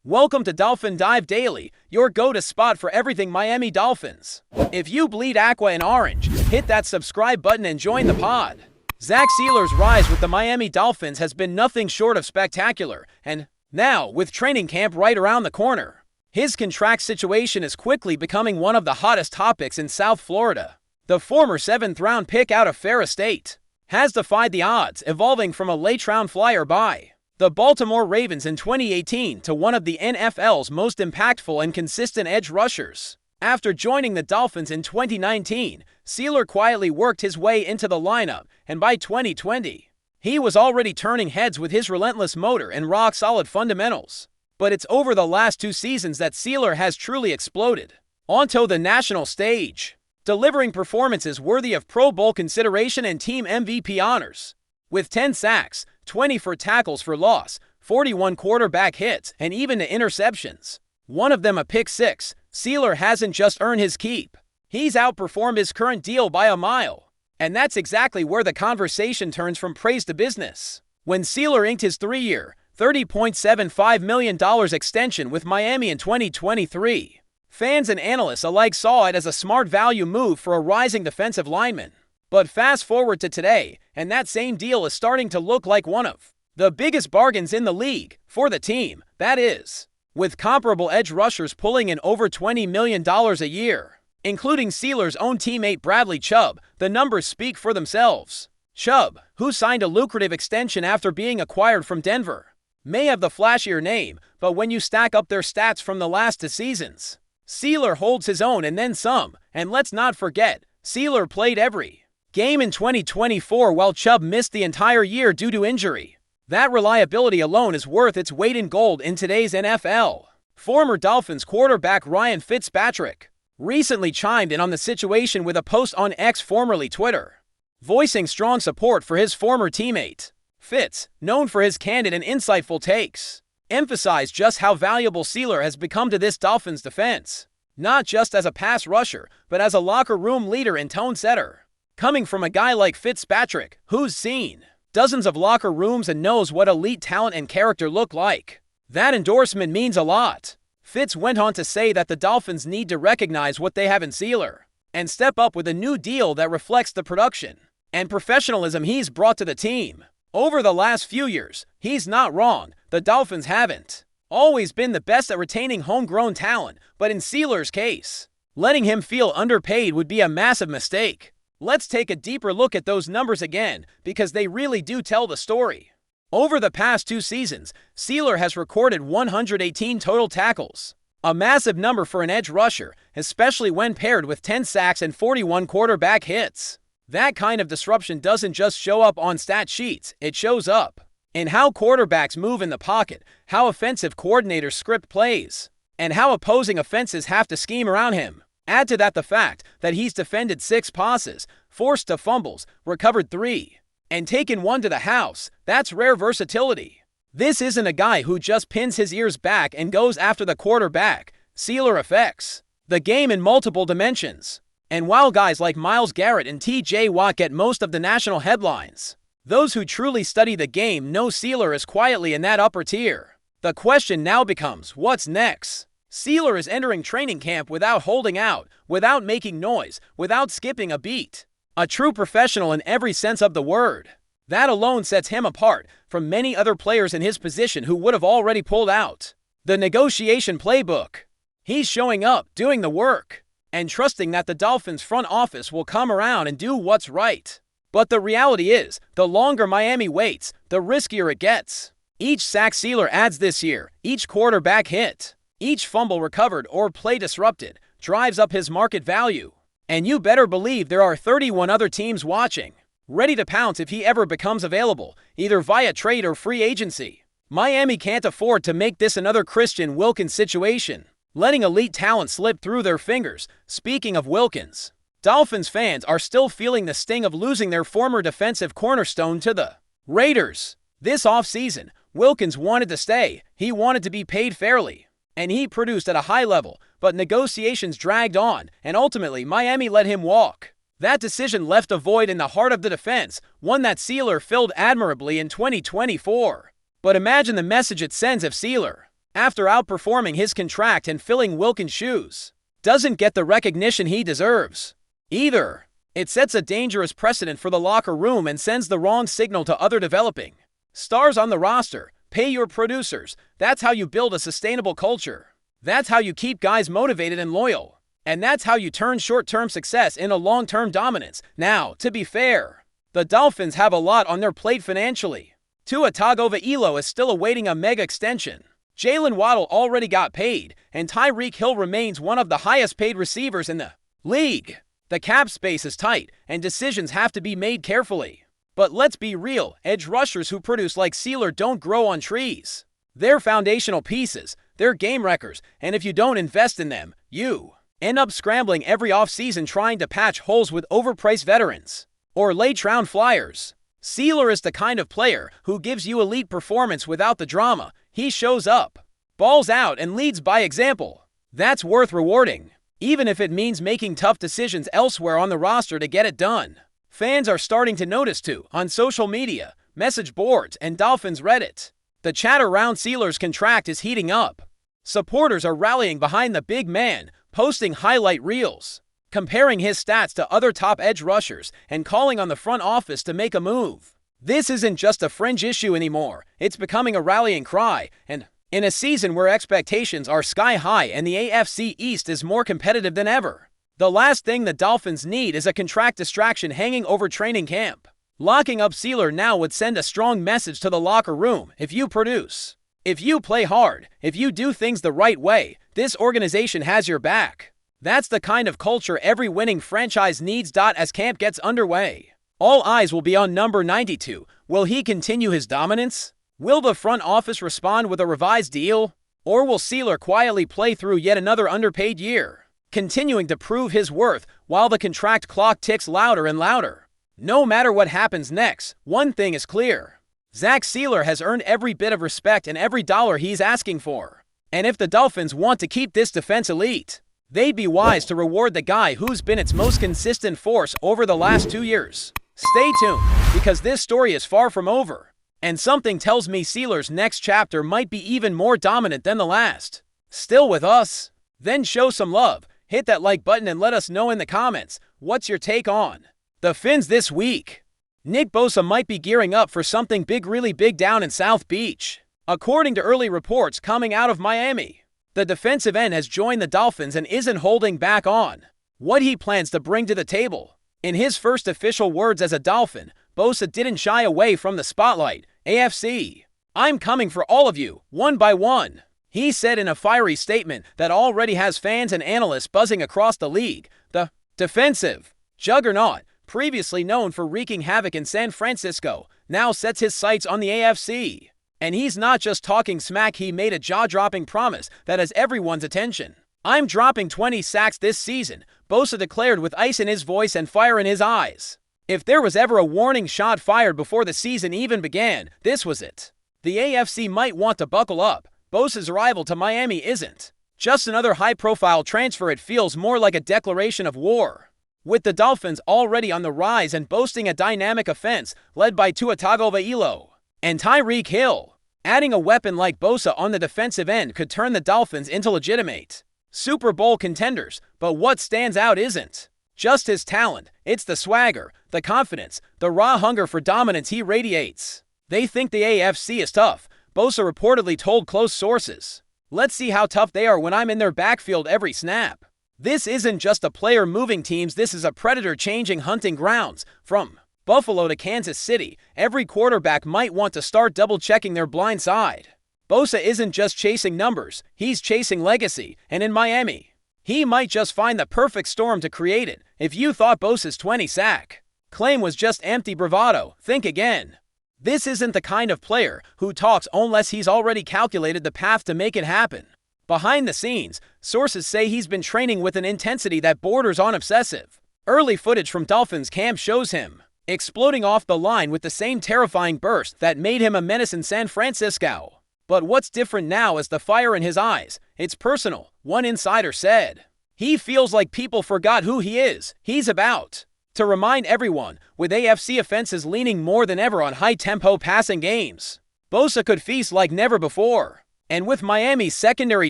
Welcome to Dolphin Dive Daily, your go-to spot for everything Miami Dolphins. If you bleed aqua and orange, hit that subscribe button and join the pod. Zach Sieler's rise with the Miami Dolphins has been nothing short of spectacular, and now, with training camp right around the corner, his contract situation is quickly becoming one of the hottest topics in South Florida. The former 7th-round pick out of Ferris State has defied the odds, evolving from a late-round flyer by the Baltimore Ravens in 2018 to one of the NFL's most impactful and consistent edge rushers. After joining the Dolphins in 2019, Sieler quietly worked his way into the lineup, and by 2020, he was already turning heads with his relentless motor and rock-solid fundamentals. But it's over the last 2 seasons that Sieler has truly exploded onto the national stage, delivering performances worthy of Pro Bowl consideration and team MVP honors. With 10 sacks, 24 tackles for loss, 41 quarterback hits, and even the interceptions, one of them a pick six, Sieler hasn't just earned his keep. He's outperformed his current deal by a mile. And that's exactly where the conversation turns from praise to business. When Sieler inked his 3-year, $30.75 million extension with Miami in 2023, fans and analysts alike saw it as a smart value move for a rising defensive lineman. But fast forward to today, and that same deal is starting to look like one of the biggest bargains in the league, for the team, that is. With comparable edge rushers pulling in over $20 million a year, including Sieler's own teammate Bradley Chubb, the numbers speak for themselves. Chubb, who signed a lucrative extension after being acquired from Denver, may have the flashier name, but when you stack up their stats from the last 2 seasons, Sieler holds his own and then some, and let's not forget, Sieler played every game in 2024 while Chubb missed the entire year due to injury. That reliability alone is worth its weight in gold in today's NFL. Former Dolphins quarterback Ryan Fitzpatrick recently chimed in on the situation with a post on X, formerly Twitter, voicing strong support for his former teammate. Fitz, known for his candid and insightful takes, emphasized just how valuable Sieler has become to this Dolphins defense, not just as a pass rusher, but as a locker room leader and tone setter. Coming from a guy like Fitzpatrick, who's seen dozens of locker rooms and knows what elite talent and character look like, that endorsement means a lot. Fitz went on to say that the Dolphins need to recognize what they have in Sieler and step up with a new deal that reflects the production and professionalism he's brought to the team. Over the last few years, he's not wrong, the Dolphins haven't always been the best at retaining homegrown talent, but in Sieler's case, letting him feel underpaid would be a massive mistake. Let's take a deeper look at those numbers again, because they really do tell the story. Over the past 2 seasons, Sieler has recorded 118 total tackles, a massive number for an edge rusher, especially when paired with 10 sacks and 41 quarterback hits. That kind of disruption doesn't just show up on stat sheets, it shows up in how quarterbacks move in the pocket, how offensive coordinators script plays, and how opposing offenses have to scheme around him. Add to that the fact that he's defended 6 passes, forced 2 fumbles, recovered 3, and taken 1 to the house. That's rare versatility. This isn't a guy who just pins his ears back and goes after the quarterback. Sieler affects the game in multiple dimensions. And while guys like Myles Garrett and TJ Watt get most of the national headlines, those who truly study the game know Sieler is quietly in that upper tier. The question now becomes, what's next? Sieler is entering training camp without holding out, without making noise, without skipping a beat. A true professional in every sense of the word. That alone sets him apart from many other players in his position who would have already pulled out the negotiation playbook. He's showing up, doing the work, and trusting that the Dolphins front office will come around and do what's right. But the reality is, the longer Miami waits, the riskier it gets. Each sack Sieler adds this year, each quarterback hit, each fumble recovered or play disrupted, drives up his market value. And you better believe there are 31 other teams watching, ready to pounce if he ever becomes available, either via trade or free agency. Miami can't afford to make this another Christian Wilkins situation, letting elite talent slip through their fingers. Speaking of Wilkins, Dolphins fans are still feeling the sting of losing their former defensive cornerstone to the Raiders. This offseason, Wilkins wanted to stay. He wanted to be paid fairly, and he produced at a high level, but negotiations dragged on, and ultimately Miami let him walk. That decision left a void in the heart of the defense, one that Sieler filled admirably in 2024. But imagine the message it sends if Sieler after outperforming his contract and filling Wilkins' shoes, doesn't get the recognition he deserves either. It sets a dangerous precedent for the locker room and sends the wrong signal to other developing stars on the roster. Pay your producers. That's how you build a sustainable culture. That's how you keep guys motivated and loyal. And that's how you turn short-term success into long-term dominance. Now, to be fair, the Dolphins have a lot on their plate financially. Tua Tagovailoa is still awaiting a mega extension. Jalen Waddle already got paid, and Tyreek Hill remains one of the highest-paid receivers in the league. The cap space is tight, and decisions have to be made carefully. But let's be real, edge rushers who produce like Sealer don't grow on trees. They're foundational pieces, they're game wreckers, and if you don't invest in them, you end up scrambling every offseason trying to patch holes with overpriced veterans or late-round flyers. Sealer is the kind of player who gives you elite performance without the drama. He shows up, balls out, and leads by example. That's worth rewarding, even if it means making tough decisions elsewhere on the roster to get it done. Fans are starting to notice too, on social media, message boards, and Dolphins Reddit. The chatter around Sealer's contract is heating up. Supporters are rallying behind the big man, posting highlight reels, comparing his stats to other top edge rushers, and calling on the front office to make a move. This isn't just a fringe issue anymore, it's becoming a rallying cry, and in a season where expectations are sky high and the AFC East is more competitive than ever, the last thing the Dolphins need is a contract distraction hanging over training camp. Locking up Sealer now would send a strong message to the locker room. If you produce, if you play hard, if you do things the right way, this organization has your back. That's the kind of culture every winning franchise needs. As camp gets underway, all eyes will be on number 92. Will he continue his dominance? Will the front office respond with a revised deal? Or will Sealer quietly play through yet another underpaid year, continuing to prove his worth while the contract clock ticks louder and louder? No matter what happens next, one thing is clear. Zach Sealer has earned every bit of respect and every dollar he's asking for. And if the Dolphins want to keep this defense elite, they'd be wise to reward the guy who's been its most consistent force over the last 2 years. Stay tuned, because this story is far from over. And something tells me Sealer's next chapter might be even more dominant than the last. Still with us? Then show some love. Hit that like button and let us know in the comments, what's your take on the Fins this week? Nick Bosa might be gearing up for something big, really big down in South Beach. According to early reports coming out of Miami, the defensive end has joined the Dolphins and isn't holding back on what he plans to bring to the table. In his first official words as a Dolphin, Bosa didn't shy away from the spotlight. AFC, I'm coming for all of you, one by one, he said in a fiery statement that already has fans and analysts buzzing across the league. The defensive juggernaut, previously known for wreaking havoc in San Francisco, now sets his sights on the AFC. And he's not just talking smack, he made a jaw-dropping promise that has everyone's attention. I'm dropping 20 sacks this season, Bosa declared with ice in his voice and fire in his eyes. If there was ever a warning shot fired before the season even began, this was it. The AFC might want to buckle up. Bosa's arrival to Miami isn't just another high-profile transfer, it feels more like a declaration of war. With the Dolphins already on the rise and boasting a dynamic offense led by Tua Tagovailoa and Tyreek Hill, adding a weapon like Bosa on the defensive end could turn the Dolphins into legitimate Super Bowl contenders. But what stands out isn't just his talent, it's the swagger, the confidence, the raw hunger for dominance he radiates. They think the AFC is tough, Bosa reportedly told close sources. Let's see how tough they are when I'm in their backfield every snap. This isn't just a player moving teams, this is a predator changing hunting grounds. From Buffalo to Kansas City, every quarterback might want to start double-checking their blind side. Bosa isn't just chasing numbers, he's chasing legacy, and in Miami, he might just find the perfect storm to create it. If you thought Bosa's 20-sack claim was just empty bravado, think again. This isn't the kind of player who talks unless he's already calculated the path to make it happen. Behind the scenes, sources say he's been training with an intensity that borders on obsessive. Early footage from Dolphins camp shows him exploding off the line with the same terrifying burst that made him a menace in San Francisco. But what's different now is the fire in his eyes. It's personal, one insider said. He feels like people forgot who he is. He's about to remind everyone, with AFC offenses leaning more than ever on high-tempo passing games, Bosa could feast like never before. And with Miami's secondary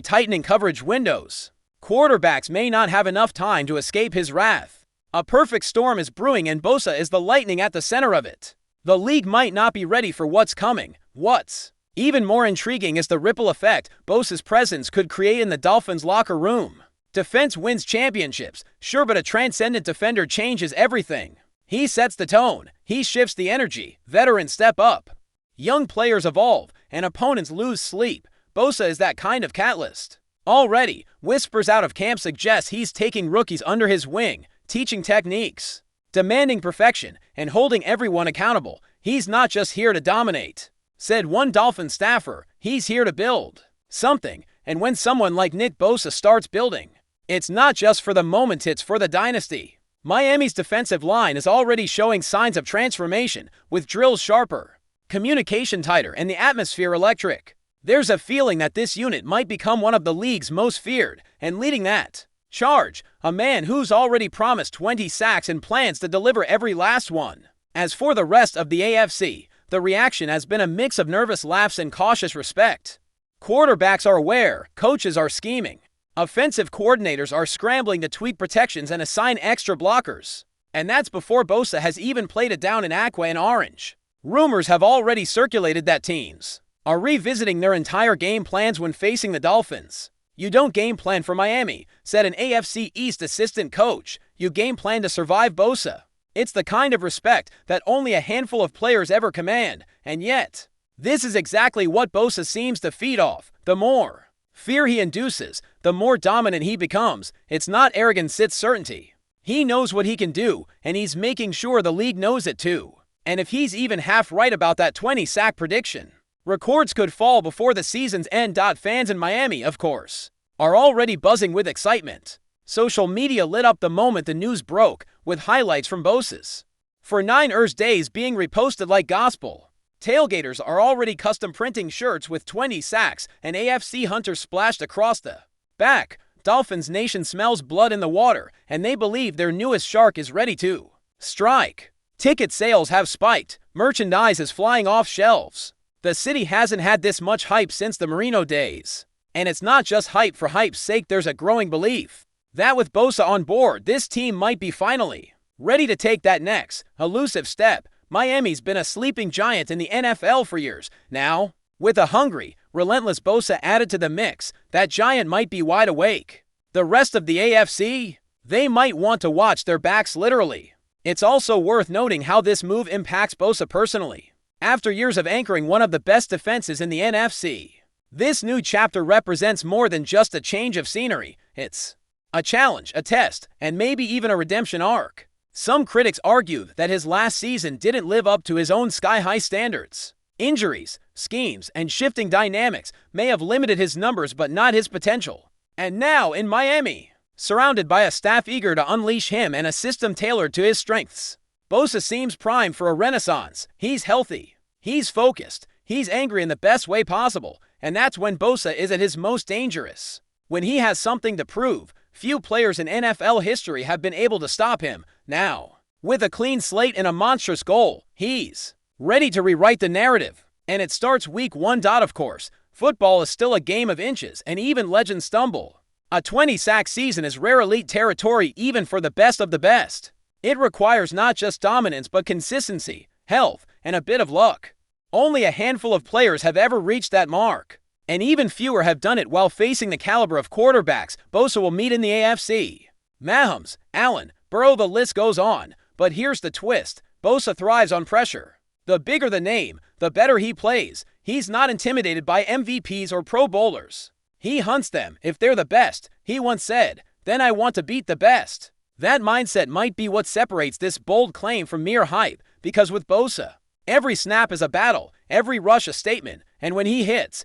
tightening coverage windows, quarterbacks may not have enough time to escape his wrath. A perfect storm is brewing and BOSA is the lightning at the center of it. The league might not be ready for what's coming. What's even more intriguing is the ripple effect BOSA's presence could create in the Dolphins' locker room. Defense wins championships, sure, but a transcendent defender changes everything. He sets the tone, he shifts the energy, veterans step up. Young players evolve, and opponents lose sleep. BOSA is that kind of catalyst. Already, whispers out of camp suggest he's taking rookies under his wing, teaching techniques, demanding perfection, and holding everyone accountable. He's not just here to dominate, said one Dolphin staffer, he's here to build something. And when someone like Nick Bosa starts building, it's not just for the moment, it's for the dynasty. Miami's defensive line is already showing signs of transformation, with drills sharper, communication tighter, and the atmosphere electric. There's a feeling that this unit might become one of the league's most feared, and leading that charge, a man who's already promised 20 sacks and plans to deliver every last one. As for the rest of the AFC, the reaction has been a mix of nervous laughs and cautious respect. Quarterbacks are aware, coaches are scheming, offensive coordinators are scrambling to tweak protections and assign extra blockers. And that's before BOSA has even played it down in aqua and orange. Rumors have already circulated that teams are revisiting their entire game plans when facing the Dolphins. You don't game plan for Miami, said an AFC East assistant coach. You game plan to survive BOSA. It's the kind of respect that only a handful of players ever command, and yet, this is exactly what BOSA seems to feed off. The more fear he induces, the more dominant he becomes. It's not arrogance, it's certainty. He knows what he can do, and he's making sure the league knows it too. And if he's even half right about that 20-sack prediction, records could fall before the season's end. Fans in Miami, of course, are already buzzing with excitement. Social media lit up the moment the news broke, with highlights from BOSA's for 9 days being reposted like gospel. Tailgaters are already custom printing shirts with 20 sacks and AFC hunters splashed across the back. Dolphins Nation smells blood in the water, and they believe their newest shark is ready to strike. Ticket sales have spiked. Merchandise is flying off shelves. The city hasn't had this much hype since the Marino days. And it's not just hype for hype's sake, there's a growing belief that with BOSA on board, this team might be finally ready to take that next elusive step. Miami's been a sleeping giant in the NFL for years. Now, with a hungry, relentless BOSA added to the mix, that giant might be wide awake. The rest of the AFC, they might want to watch their backs literally. It's also worth noting how this move impacts BOSA personally. After years of anchoring one of the best defenses in the NFC, this new chapter represents more than just a change of scenery. It's a challenge, a test, and maybe even a redemption arc. Some critics argue that his last season didn't live up to his own sky-high standards. Injuries, schemes, and shifting dynamics may have limited his numbers but not his potential. And now in Miami, surrounded by a staff eager to unleash him and a system tailored to his strengths, BOSA seems primed for a renaissance. He's healthy, he's focused, he's angry in the best way possible, and that's when BOSA is at his most dangerous. When he has something to prove, few players in NFL history have been able to stop him. Now, with a clean slate and a monstrous goal, he's ready to rewrite the narrative. And it starts week 1. Of course, football is still a game of inches, and even legends stumble. A 20-sack season is rare elite territory even for the best of the best. It requires not just dominance but consistency, health, and a bit of luck. Only a handful of players have ever reached that mark, and even fewer have done it while facing the caliber of quarterbacks BOSA will meet in the AFC. Mahomes, Allen, Burrow, the list goes on. But here's the twist. BOSA thrives on pressure. The bigger the name, the better he plays. He's not intimidated by MVPs or Pro Bowlers. He hunts them. If they're the best, he once said, then I want to beat the best. That mindset might be what separates this bold claim from mere hype, because with BOSA, every snap is a battle, every rush a statement, and when he hits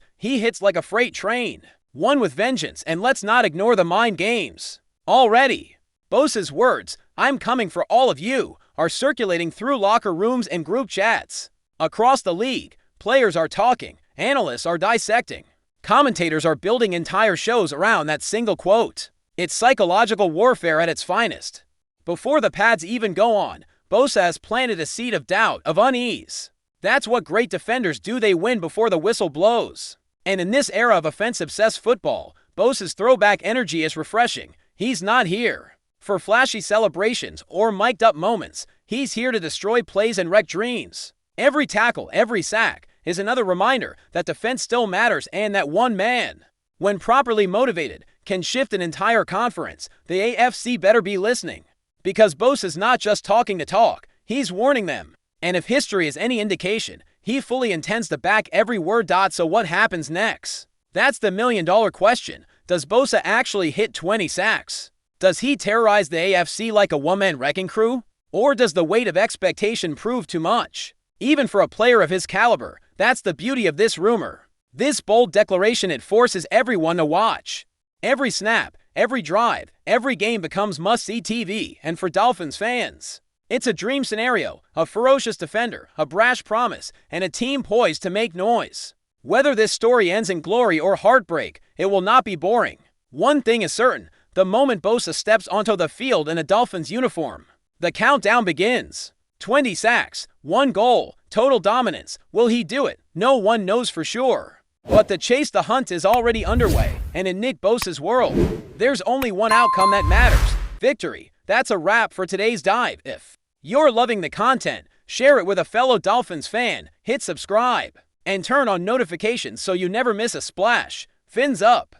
like a freight train. One with vengeance, and let's not ignore the mind games. Already, BOSA's words, "I'm coming for all of you," are circulating through locker rooms and group chats. Across the league, players are talking, analysts are dissecting, commentators are building entire shows around that single quote. It's psychological warfare at its finest. Before the pads even go on, BOSA has planted a seed of doubt, of unease. That's what great defenders do, they win before the whistle blows. And in this era of offense-obsessed football, BOSA's throwback energy is refreshing. He's not here for flashy celebrations or mic'd-up moments. He's here to destroy plays and wreck dreams. Every tackle, every sack, is another reminder that defense still matters and that one man, when properly motivated, can shift an entire conference. The AFC better be listening, because BOSA's not just talking to talk, he's warning them. And if history is any indication, he fully intends to back every word. So what happens next? That's the million-dollar question. Does BOSA actually hit 20 sacks? Does he terrorize the AFC like a one-man wrecking crew? Or does the weight of expectation prove too much? Even for a player of his caliber, that's the beauty of this rumor. This bold declaration, it forces everyone to watch. Every snap, every drive, every game becomes must-see TV, and for Dolphins fans, it's a dream scenario, a ferocious defender, a brash promise, and a team poised to make noise. Whether this story ends in glory or heartbreak, it will not be boring. One thing is certain, the moment BOSA steps onto the field in a Dolphins uniform, the countdown begins. 20 sacks, 1 goal, total dominance. Will he do it? No one knows for sure. But the chase, the hunt is already underway, and in Nick BOSA's world, there's only one outcome that matters: victory. That's a wrap for today's dive. If you're loving the content, share it with a fellow Dolphins fan, hit subscribe, and turn on notifications so you never miss a splash. Fins up!